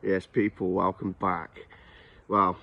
Yes, people, welcome back. Well,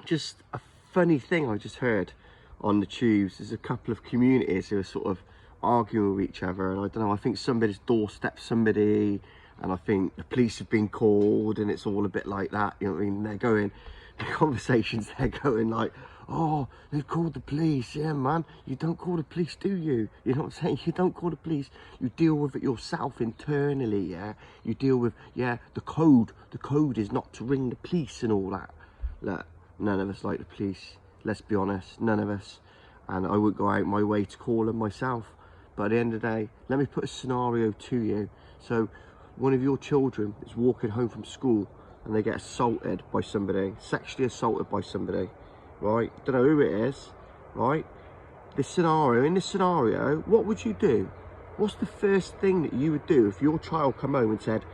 just a funny thing I just heard on the tubes. There's a couple of communities who are sort of arguing with each other, and I don't know, I think somebody's doorstepped somebody, and I think the police have been called, and it's all a bit like that, you know what I mean? They're going, the conversations, they're going like, oh, they've called the police. Yeah, man, you don't call the police, do you? You know what I'm saying? You don't call the police. You deal with it yourself internally, yeah? You deal with, yeah, the code. The code is not to ring the police and all that. Look, none of us like the police. Let's be honest, none of us. And I would go out my way to call them myself. But at the end of the day, let me put a scenario to you. So one of your children is walking home from school and they get assaulted by somebody, sexually assaulted by somebody, right? Don't know who it is, right? In this scenario, what would you do? What's the first thing that you would do if your child come home and said,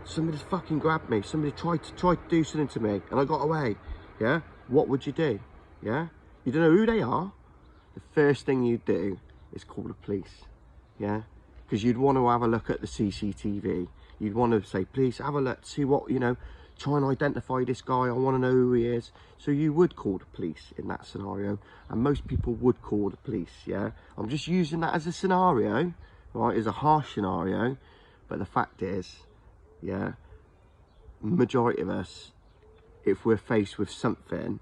somebody's fucking grabbed me, somebody tried to do something to me and I got away? Yeah, what would you do? Yeah, you don't know who they are. The first thing you'd do is call the police. Yeah, because you'd want to have a look at the CCTV. You'd want to say, please have a look, see what, you know, try and identify this guy. I want to know who he is. So you would call the police in that scenario, and most people would call the police. Yeah, I'm just using that as a scenario, right? As a harsh scenario, but the fact is, yeah, majority of us, if we're faced with something,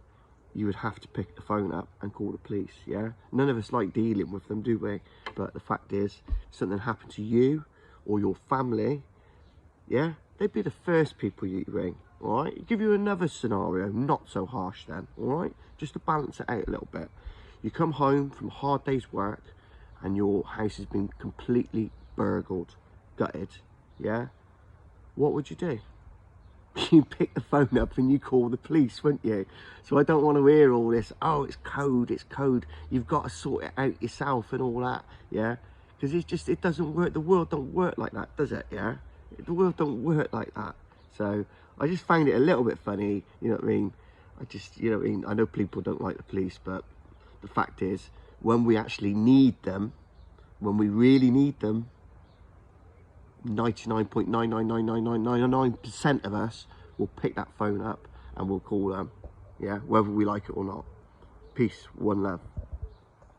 you would have to pick the phone up and call the police. Yeah, none of us like dealing with them, do we? But the fact is, something happened to you or your family, yeah, they'd be the first people you ring. All right, give you another scenario, not so harsh then. All right, just to balance it out a little bit. You come home from a hard day's work and your house has been completely burgled, gutted. Yeah, what would you do? You pick the phone up and you call the police, wouldn't you? So I don't want to hear all this, oh, it's code, you've got to sort it out yourself and all that, yeah? Because it doesn't work. The world don't work like that, does it? Yeah, the world don't work like that. So I just find it a little bit funny, you know what I mean? You know what I mean? I know people don't like the police, but the fact is, when we actually need them, when we really need them, 99.9999999% of us will pick that phone up and we'll call them, yeah, whether we like it or not. Peace, one love.